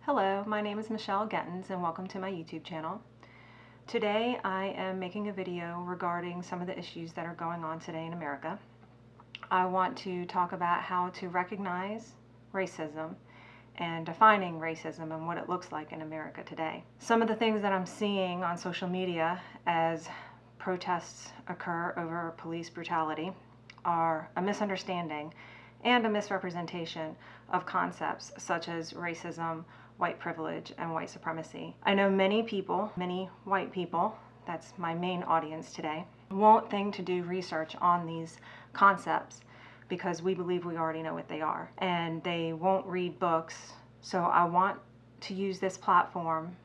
Hello, my name is Michelle Gettins and welcome to my YouTube channel. Today I am making a video regarding some of the issues that are going on today in America. I want to talk about how to recognize racism and defining racism and what it looks like in America today. Some of the things that I'm seeing on social media as protests occur over police brutality are a misunderstanding and a misrepresentation of concepts such as racism, white privilege, and white supremacy. I know many people, many white people, that's my main audience today, won't think to do research on these concepts because we believe we already know what they are, and they won't read books. So I want to use this platform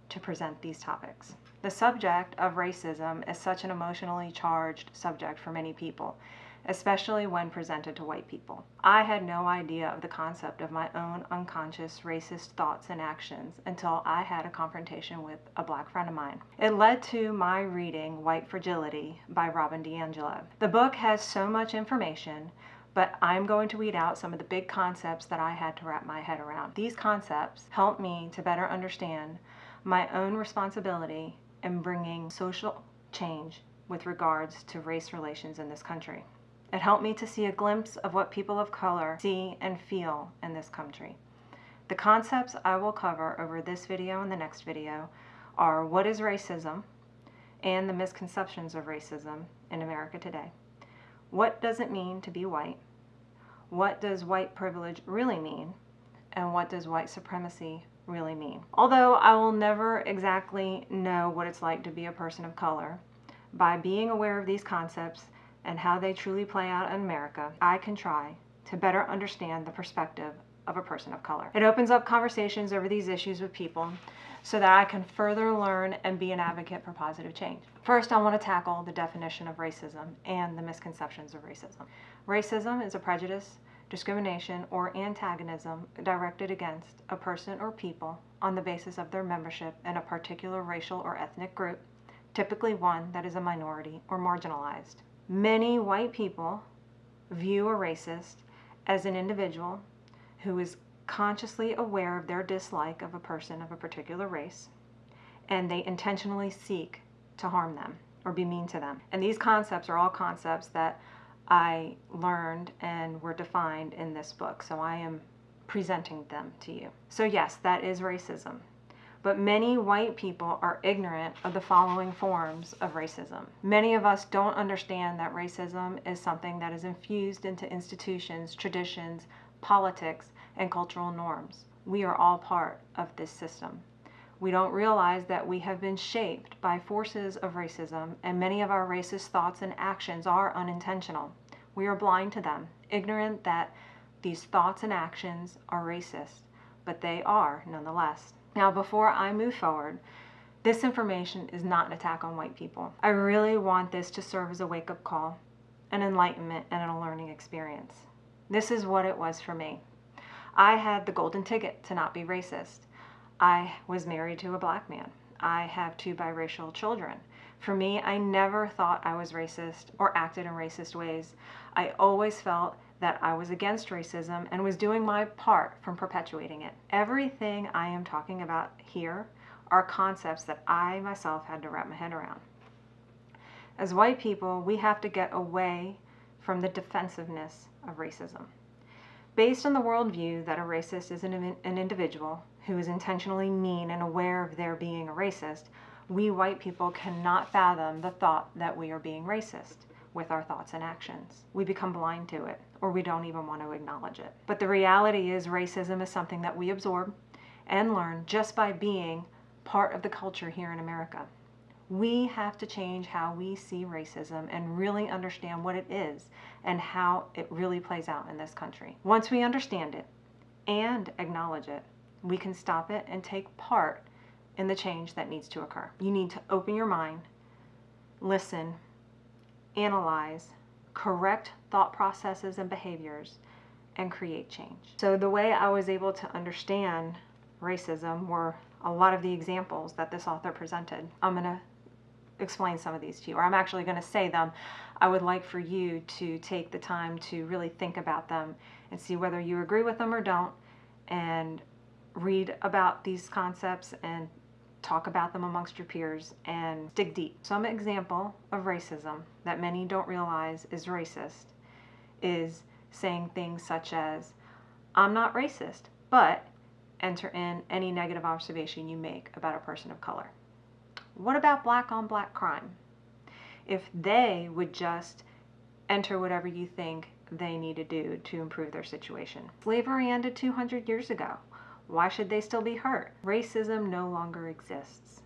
to present these topics. The subject of racism is such an emotionally charged subject for many people, especially when presented to white people. I had no idea of the concept of my own unconscious racist thoughts and actions until I had a confrontation with a black friend of mine. It led to my reading White Fragility by Robin DiAngelo. The book has so much information, but I'm going to weed out some of the big concepts that I had to wrap my head around. These concepts help me to better understand my own responsibility in bringing social change with regards to race relations in this country. It helped me to see a glimpse of what people of color see and feel in this country. The concepts I will cover over this video and the next video are what is racism and the misconceptions of racism in America today. What does it mean to be white? What does white privilege really mean? And what does white supremacy really mean? Although I will never exactly know what it's like to be a person of color, by being aware of these concepts and how they truly play out in America, I can try to better understand the perspective of a person of color. It opens up conversations over these issues with people so that I can further learn and be an advocate for positive change. First, I want to tackle the definition of racism and the misconceptions of racism. Racism is a prejudice, discrimination, or antagonism directed against a person or people on the basis of their membership in a particular racial or ethnic group, typically one that is a minority or marginalized. Many white people view a racist as an individual who is consciously aware of their dislike of a person of a particular race, and they intentionally seek to harm them or be mean to them. And these concepts are all concepts that I learned and were defined in this book, so I am presenting them to you. So yes, that is racism. But many white people are ignorant of the following forms of racism. Many of us don't understand that racism is something that is infused into institutions, traditions, politics, and cultural norms. We are all part of this system. We don't realize that we have been shaped by forces of racism, and many of our racist thoughts and actions are unintentional. We are blind to them, ignorant that these thoughts and actions are racist, but they are nonetheless. Now, before I move forward, this information is not an attack on white people. I really want this to serve as a wake-up call, an enlightenment, and a learning experience. This is what it was for me. I had the golden ticket to not be racist. I was married to a black man. I have 2 biracial children. For me, I never thought I was racist or acted in racist ways. I always felt that I was against racism and was doing my part from perpetuating it. Everything I am talking about here are concepts that I myself had to wrap my head around. As white people, we have to get away from the defensiveness of racism. Based on the worldview that a racist is an individual who is intentionally mean and aware of their being a racist, we white people cannot fathom the thought that we are being racist with our thoughts and actions. We become blind to it, or we don't even want to acknowledge it. But the reality is racism is something that we absorb and learn just by being part of the culture here in America. We have to change how we see racism and really understand what it is and how it really plays out in this country. Once we understand it and acknowledge it, we can stop it and take part in the change that needs to occur. You need to open your mind, listen, analyze, correct thought processes and behaviors, and create change. So the way I was able to understand racism were a lot of the examples that this author presented. I'm going to explain some of these to you, or I'm actually going to say them. I would like for you to take the time to really think about them and see whether you agree with them or don't, and read about these concepts and talk about them amongst your peers and dig deep. Some example of racism that many don't realize is racist is saying things such as, I'm not racist, but enter in any negative observation you make about a person of color. What about black on black crime? If they would just enter whatever you think they need to do to improve their situation. Slavery ended 200 years ago. Why should they still be hurt? Racism no longer exists.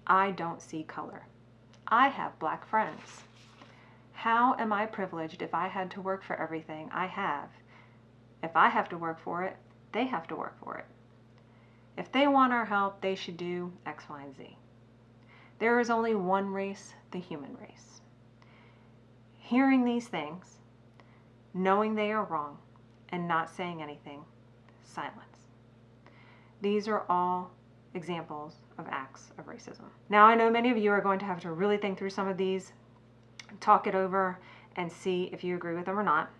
I don't see color. I have black friends. How am I privileged if I had to work for everything I have? If I have to work for it, they have to work for it. If they want our help, they should do X, Y, and Z. There is only one race, the human race. Hearing these things, knowing they are wrong, and not saying anything, silence. These are all examples of acts of racism. Now, I know many of you are going to have to really think through some of these, talk it over, and see if you agree with them or not.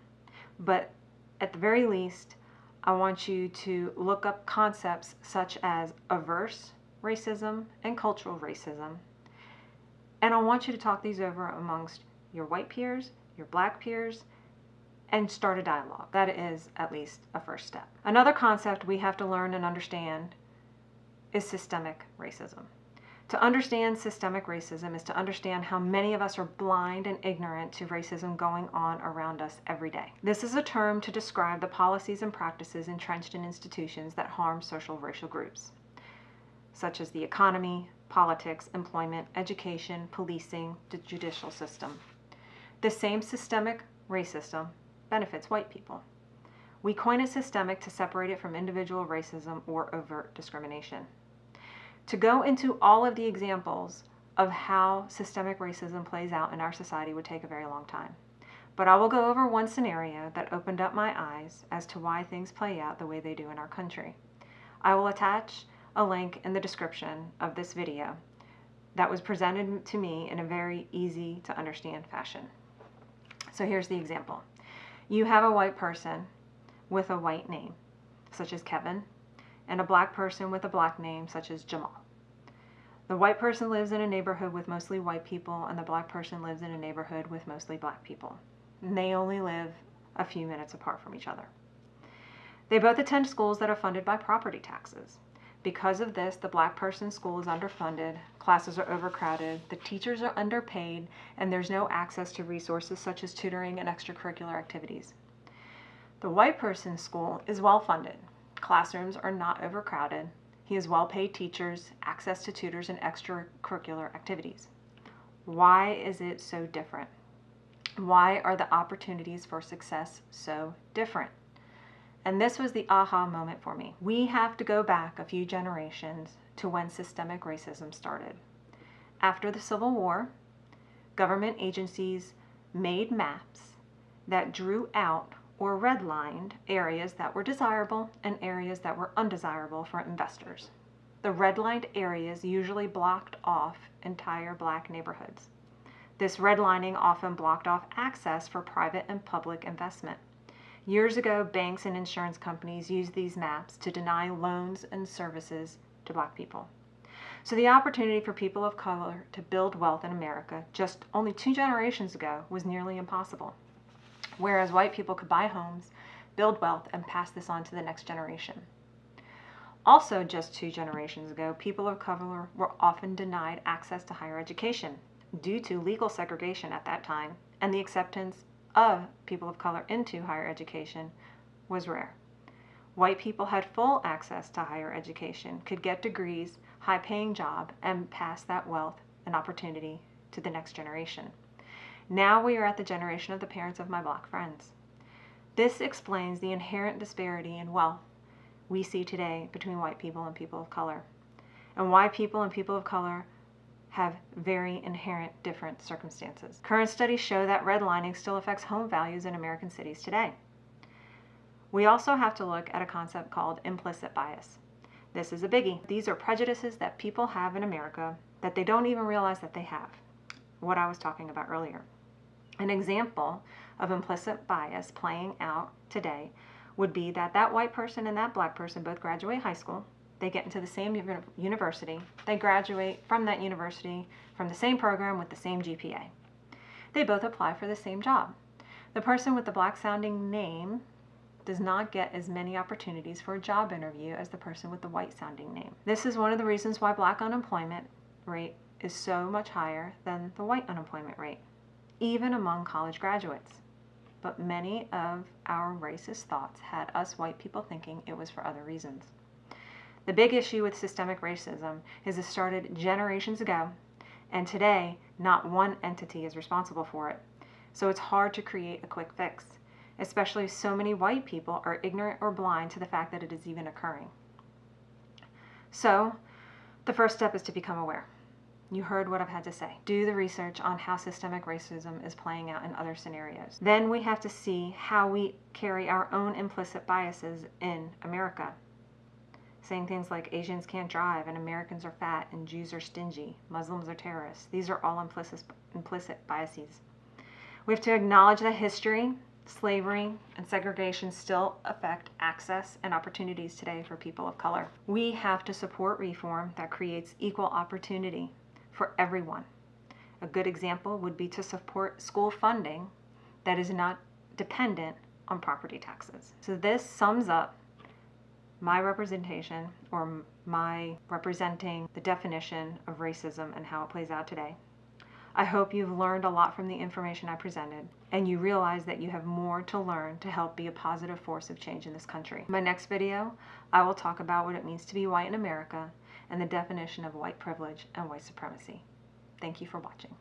But at the very least, I want you to look up concepts such as averse racism and cultural racism. And I want you to talk these over amongst your white peers, your black peers, and start a dialogue. That is at least a first step. Another concept we have to learn and understand is systemic racism. To understand systemic racism is to understand how many of us are blind and ignorant to racism going on around us every day. This is a term to describe the policies and practices entrenched in institutions that harm social racial groups, such as the economy, politics, employment, education, policing, the judicial system. The same systemic racism benefits white people. We coin it systemic to separate it from individual racism or overt discrimination. To go into all of the examples of how systemic racism plays out in our society would take a very long time. But I will go over one scenario that opened up my eyes as to why things play out the way they do in our country. I will attach a link in the description of this video that was presented to me in a very easy to understand fashion. So here's the example. You have a white person with a white name, such as Kevin, and a black person with a black name, such as Jamal. The white person lives in a neighborhood with mostly white people, and the black person lives in a neighborhood with mostly black people. And they only live a few minutes apart from each other. They both attend schools that are funded by property taxes. Because of this, the black person's school is underfunded, classes are overcrowded, the teachers are underpaid, and there's no access to resources such as tutoring and extracurricular activities. The white person's school is well funded. Classrooms are not overcrowded. He has well-paid teachers, access to tutors, and extracurricular activities. Why is it so different? Why are the opportunities for success so different? And this was the aha moment for me. We have to go back a few generations to when systemic racism started. After the Civil War, government agencies made maps that drew out or redlined areas that were desirable and areas that were undesirable for investors. The redlined areas usually blocked off entire black neighborhoods. This redlining often blocked off access for private and public investment. Years ago, banks and insurance companies used these maps to deny loans and services to black people. So the opportunity for people of color to build wealth in America just only 2 generations ago was nearly impossible. Whereas white people could buy homes, build wealth, and pass this on to the next generation. Also, just 2 generations ago, people of color were often denied access to higher education due to legal segregation at that time, and the acceptance of people of color into higher education was rare. White people had full access to higher education, could get degrees, high-paying job, and pass that wealth and opportunity to the next generation. Now we are at the generation of the parents of my black friends. This explains the inherent disparity in wealth we see today between white people and people of color, and why people and people of color have very inherent different circumstances. Current studies show that redlining still affects home values in American cities today. We also have to look at a concept called implicit bias. This is a biggie. These are prejudices that people have in America that they don't even realize that they have. What I was talking about earlier. An example of implicit bias playing out today would be that white person and that black person both graduate high school. they get into the same university, they graduate from that university from the same program with the same GPA. They both apply for the same job. The person with the black sounding name does not get as many opportunities for a job interview as the person with the white sounding name. This is one of the reasons why black unemployment rate is so much higher than the white unemployment rate, even among college graduates. But many of our racist thoughts had us white people thinking it was for other reasons. The big issue with systemic racism is it started generations ago, and today not one entity is responsible for it. So it's hard to create a quick fix, especially if so many white people are ignorant or blind to the fact that it is even occurring. So the first step is to become aware. You heard what I've had to say. Do the research on how systemic racism is playing out in other scenarios. Then we have to see how we carry our own implicit biases in America. Saying things like Asians can't drive and Americans are fat and Jews are stingy, Muslims are terrorists. These are all implicit biases. We have to acknowledge that history, slavery, and segregation still affect access and opportunities today for people of color. We have to support reform that creates equal opportunity for everyone. A good example would be to support school funding that is not dependent on property taxes. So this sums up my representation, or my representing the definition of racism and how it plays out today. I hope you've learned a lot from the information I presented, and you realize that you have more to learn to help be a positive force of change in this country. In my next video, I will talk about what it means to be white in America and the definition of white privilege and white supremacy. Thank you for watching.